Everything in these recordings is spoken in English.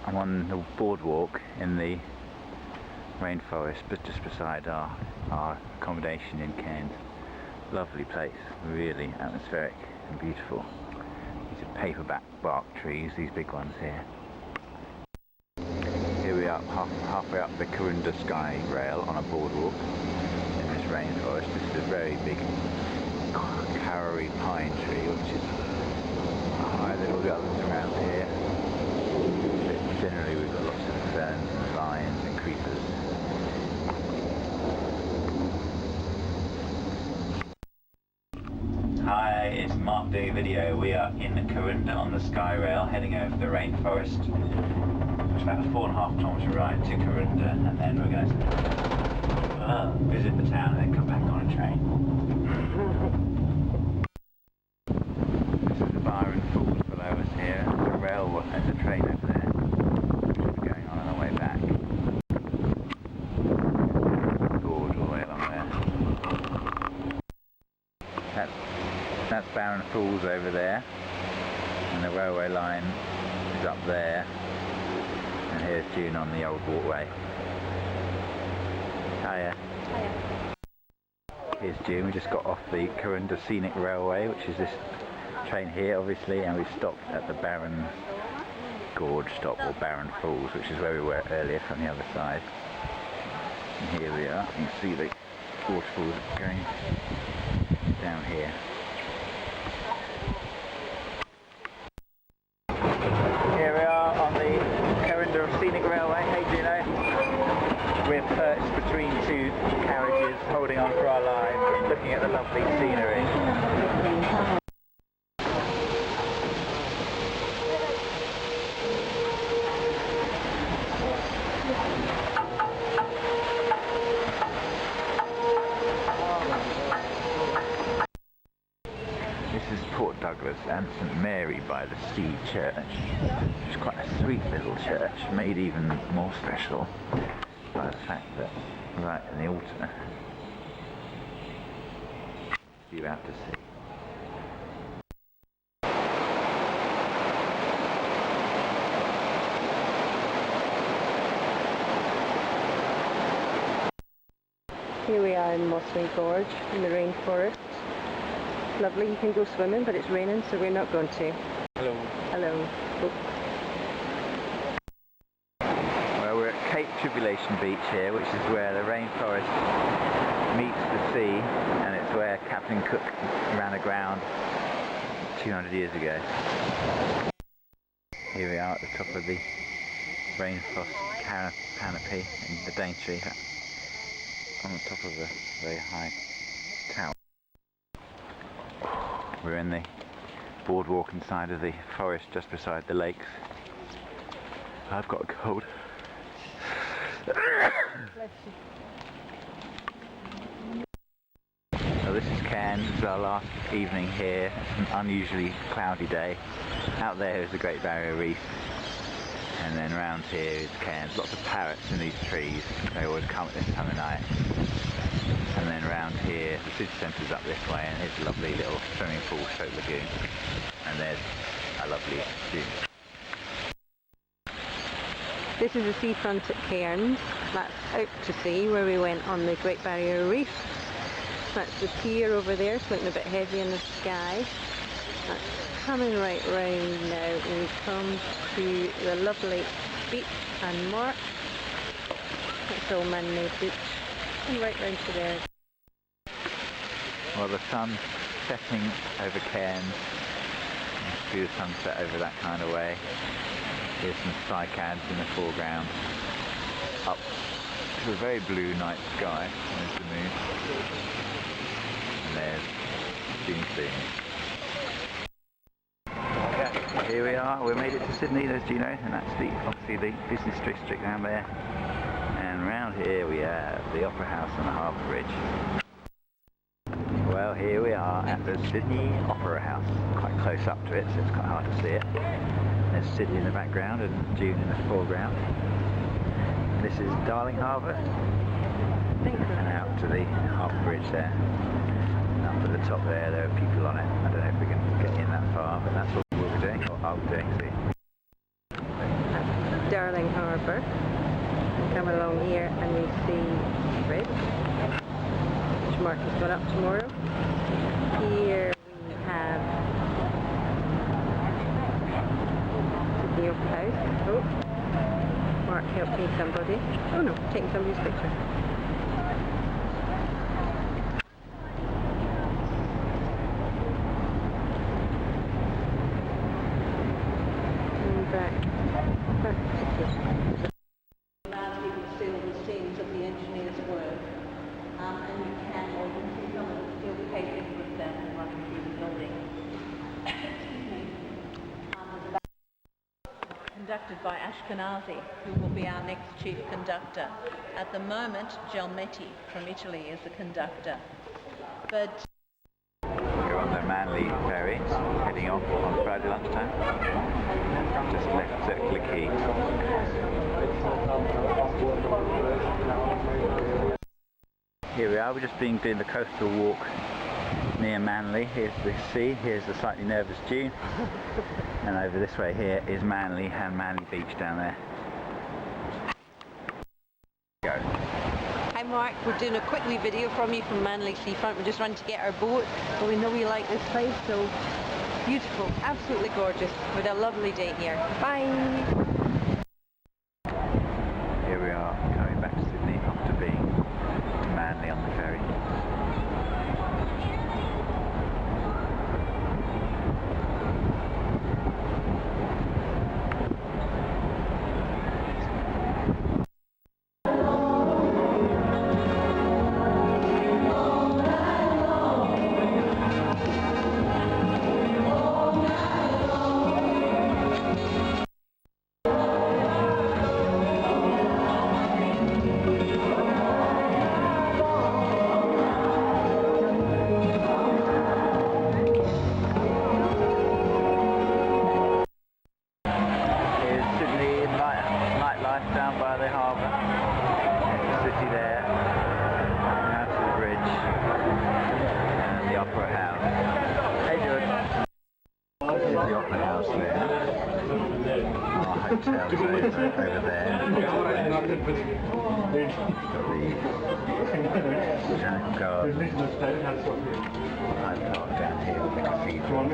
I'm on the boardwalk in the rainforest, but just beside our accommodation in Cairns. Lovely place, really atmospheric and beautiful. These are paperback bark trees, these big ones here. Here we are, halfway up the Karoonda Sky Rail on a boardwalk in this rainforest. This is a very big Karori pine tree, which is higher than all the others around here. But generally we've got lots of ferns and vines and creepers. Hi, it's Mark doing a video. We are in the Karoonda on the Sky Rail heading over the rainforest. It's about a 4.5 kilometre ride to Karoonda, and then we're going to visit the town and then come back on a train. This is the Byron Falls below us here. There's a rail and a train over there, which will be going on our way back. Gorge all the way along there. That's Byron Falls over there, and the railway line is up there. And here's June on the old walkway. Hiya. Hiya. Here's June. We just got off the Karoonda Scenic Railway, which is this train here obviously, and we stopped at the Byron Gorge stop, or Byron Falls, which is where we were earlier from the other side. And here we are. You can see the waterfalls going down here. Here we are on the Karoonda Scenic Railway. Hey Juno. We're perched between two carriages, holding on for our lives, looking at the lovely scenery. This is Port Douglas and St Mary by the Sea Church, which is quite a sweet little church, made even more special by the fact that right in the altar you're out to sea. Here we are in Mossway Gorge in the rainforest. Lovely, you can go swimming, but it's raining, so we're not going to. Hello. Hello. Oh. Well, we're at Cape Tribulation Beach here, which is where the rainforest meets the sea, and it's where Captain Cook ran aground 200 years ago. Here we are at the top of the rainforest canopy in the Daintree, on the top of a very high tower. We're in the boardwalk inside of the forest just beside the lakes. I've got a cold. So this is Cairns. This is our last evening here. It's an unusually cloudy day. Out there is the Great Barrier Reef, and then around here is Cairns. Lots of parrots in these trees. They always come at this time of night. And then around here, the city centre's up this way, and here's a lovely little swimming pool stroke lagoon. And there's a lovely view. This is the seafront at Cairns. That's out to sea where we went on the Great Barrier Reef. That's the pier over there. It's looking a bit heavy in the sky. That's coming right round now, and we come to the lovely beach and mark. That's all man-made beach. And right round to there. Well, the sun's setting over Cairns. You can see the sunset over that kind of way. Here's some cycads in the foreground. Up to a very blue night sky. There's the moon. And there's June Soon. Yeah, here we are. We made it to Sydney. There's Juno, and that's obviously the business district down there. And around here we have the Opera House and the Harbour Bridge. Well, here we are at the Sydney Opera House, quite close up to it, so it's quite hard to see it. There's Sydney in the background and June in the foreground. This is Darling Harbour, and out to the Harbour Bridge there. And up at the top there are people on it. I don't know if we can get in that far, but that's what we'll be doing, or I'll be doing. See. harbour. Come along here and we see the bridge, which Mark has got up tomorrow. Here we have Sydney Opera House. Oh, Mark helping somebody. Oh no, taking somebody's picture. And back to you can see all the scenes of the engineer's work, and you can see some of the steel cables with them running through the building. Conducted by Ashkenazi, who will be our next chief conductor. At the moment, Gelmetti from Italy is the conductor. But We're on the Manly ferry, heading off on Friday lunchtime. Just left Circular Quay. Here we are, we've just been doing the coastal walk near Manly. Here's the sea, here's the slightly nervous June. And over this way here is Manly and Manly Beach down there. Go. hi Mark, we're doing a quick wee video from you from Manly Seafront. We're just running to get our boat, but we know you like this place, so beautiful, absolutely gorgeous. We had a lovely day here. Bye! Here we are, coming back to Sydney after being to Manly on the ferry. Down by the harbour, the city there, out to the bridge, and the Opera House. Hey George. Here's the Opera House there. Our hotel's over there. Got the Botanical Garden. I've got down here with the cathedral.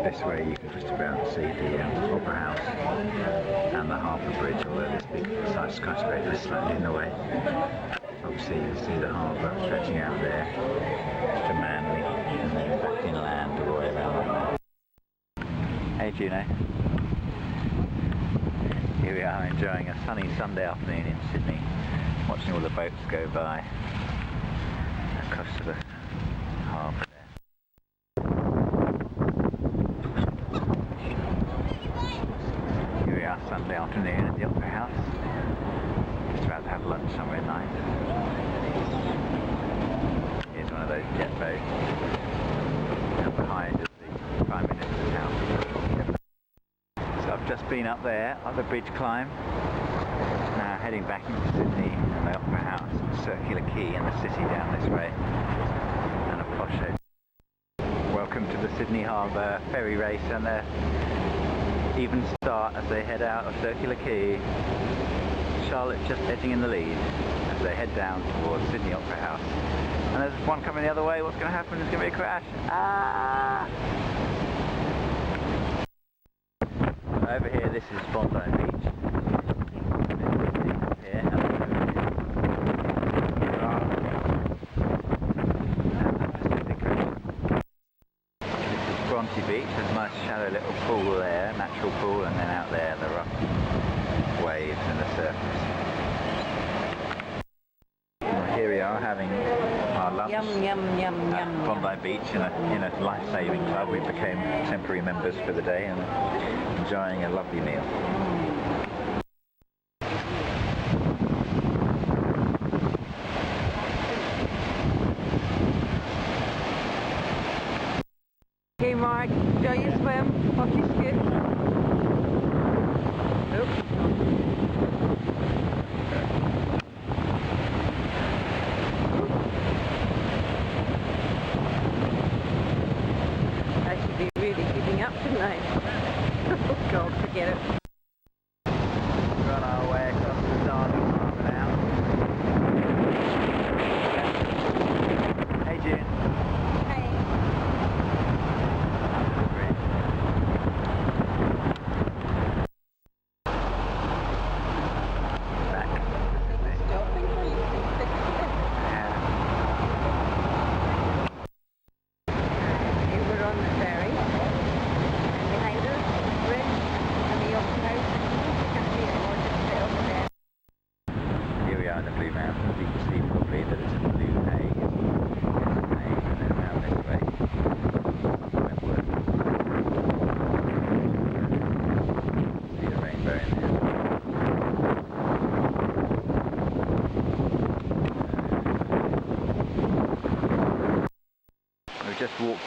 This way you can just about see the Opera House and the Harbour Bridge, although this big skyscraper is slightly in the way. Obviously you can see the harbour stretching out there to Manly and then back inland all the way around there. Hey Juno. Here we are enjoying a sunny Sunday afternoon in Sydney, watching all the boats go by across to the harbour. Sunday afternoon at the Opera House. Just about to have lunch somewhere nice. Here's one of those jet boats. And behind is the Prime Minister's house. So I've just been up there on the bridge climb. Now heading back into Sydney and the Opera House and Circular Quay and the city down this way. And a posh hotel. Welcome to the Sydney Harbour ferry race and the even start as they head out of Circular Quay. Charlotte just edging in the lead as they head down towards Sydney Opera House. And there's one coming the other way. What's going to happen? There's going to be a crash. Ah! Over here, this is Bondi Beach. Here, Bronte Beach, there's a nice shallow little pool there, natural pool, and then out there the rough waves and the surface. Well, here we are having our lunch at Bondi Beach in a life-saving club. We became temporary members for the day and enjoying a lovely meal. Okay Mark, enjoy your swim, hockey scoot. Nope. I should be really keeping up, shouldn't I?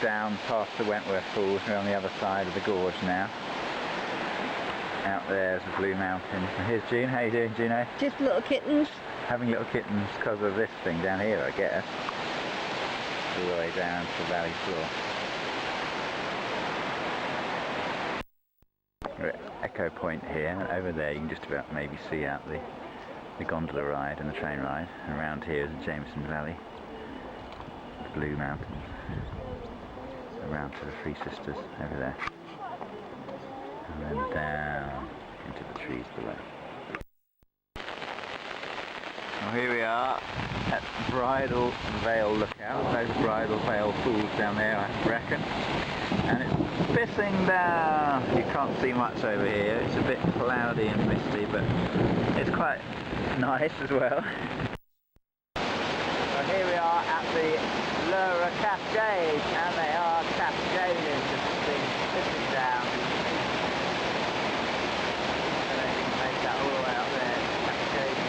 down past the Wentworth Falls. We're on the other side of the gorge now. Out there's the Blue Mountains. And here's June. How you doing, Juno? Just little kittens. Having little kittens because of this thing down here, I guess. All the way down to the valley floor. We're at Echo Point here, and over there you can just about maybe see out the gondola ride and the train ride. And around here is the Jameson Valley, the Blue Mountains. Around to the Three Sisters over there. And then down into the trees below. Well, here we are at Bridal Veil Lookout. Those Bridal Veil Falls down there, I reckon. And it's pissing down. You can't see much over here. It's a bit cloudy and misty, but it's quite nice as well. Well, here we are at the Lura Cascades, and they are cascading, just being pissing down. And then you can make that all the way up there, cascading.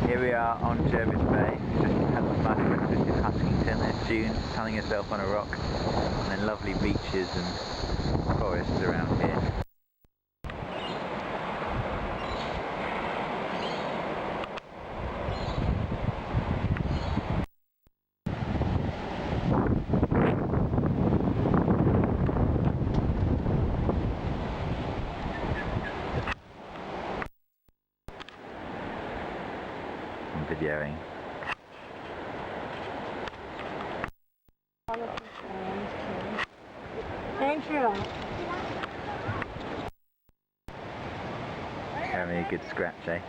Here we are on Jervis Bay, just had some nice breakfast in Huntington. There's June sunning herself on a rock, and then lovely beaches and forests around here. Videoing. Having a good scratch, eh?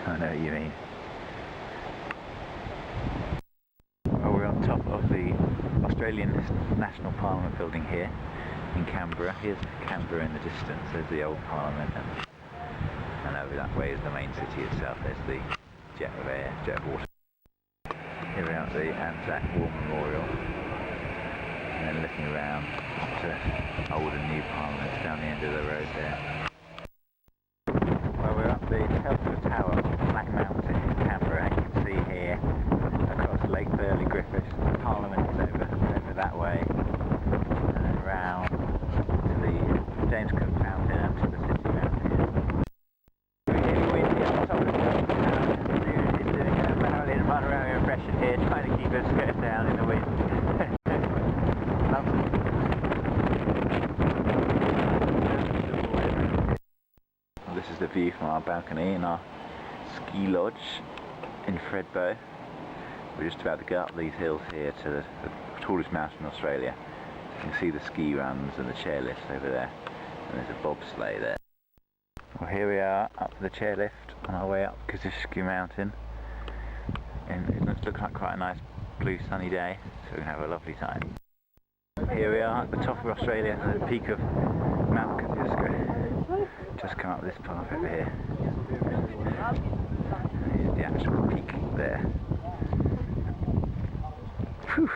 I know what you mean. Well, we're on top of the Australian National Parliament building here in Canberra. Here's Canberra in the distance. There's the old Parliament, and over that way is the main city itself. There's the jet of air, jet of water. Here we are at the Anzac War Memorial, and then looking around to old and new parliaments down the end of the road there. Well, we're up the Telford Tower of Black Mountain in Canberra. You can see here across Lake Burley Griffiths, the Parliament is over that way, and round to the James Cook Fountain and to the city around here. Impression here, trying to keep her skirt down in the wind. This is the view from our balcony in our ski lodge in Thredbo. We're just about to go up these hills here to the tallest mountain in Australia. You can see the ski runs and the chairlifts over there, and there's a bobsleigh there. Well, here we are up the chairlift on our way up Kosciuszko Mountain. And it looks like quite a nice blue sunny day, so we're going to have a lovely time. Here we are at the top of Australia, at the peak of Mount Kosciuszko. Just come up this path over here. Here's the actual peak there. Whew.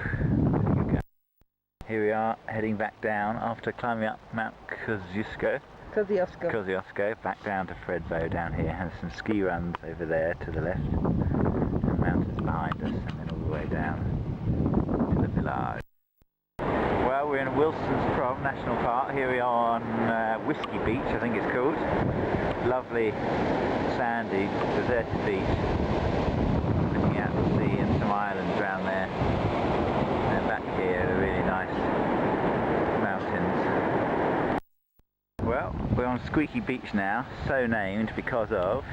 Here we are heading back down after climbing up Mount Kosciuszko. Kosciuszko, back down to Thredbo down here, and some ski runs over there to the left. Mountains behind us, and then all the way down to the village. Well, we're in Wilson's Prom National Park. Here we are on Whiskey Beach, I think it's called. Lovely, sandy, deserted beach. Looking out to sea and some islands around there. And then back here, the really nice mountains. Well, we're on Squeaky Beach now, so named because of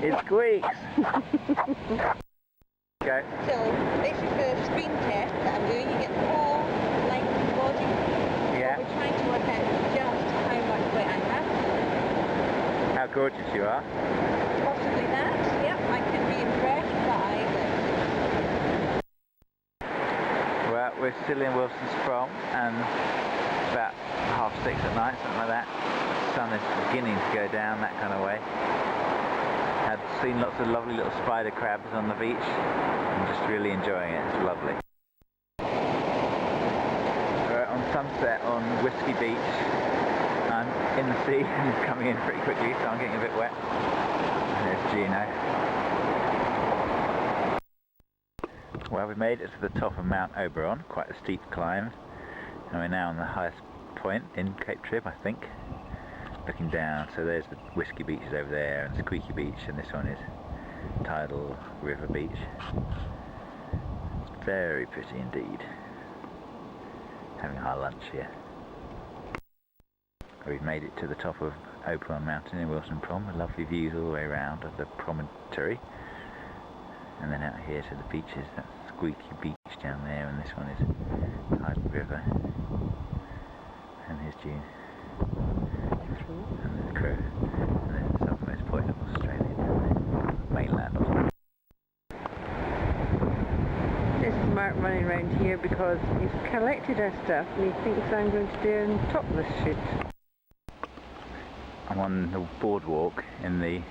it squeaks! Go. So, this is the screen test that I'm doing. You get the whole length of the body. Yeah. We're trying to work out just how much weight I have. How gorgeous you are. Possibly that. Yep, I could be impressed by this. Well, we're still in Wilson's Prom, and it's about 6:30 at night, something like that. The sun is beginning to go down that kind of way. I've seen lots of lovely little spider crabs on the beach. I'm just really enjoying it. It's lovely. sunset on Whiskey Beach. I'm in the sea and it's coming in pretty quickly, so I'm getting a bit wet. And there's Juno. Well, we made it to the top of Mount Oberon, quite a steep climb, and we're now on the highest point in Cape Trib, I think. Looking down, so there's the Whiskey Beaches over there, and Squeaky Beach, and this one is Tidal River Beach. It's very pretty indeed. Having our lunch here. We've made it to the top of Oberon Mountain in Wilson Prom, with lovely views all the way around of the promontory. And then out here to the beaches, that's Squeaky Beach down there, and this one is Tidal River. And here's June. And there's Crow. And then the southernmost point of Australia down there. Mainland Australia. This is Mark running around here because he's collected our stuff and he thinks I'm going to do a topless shoot. I'm on the boardwalk in the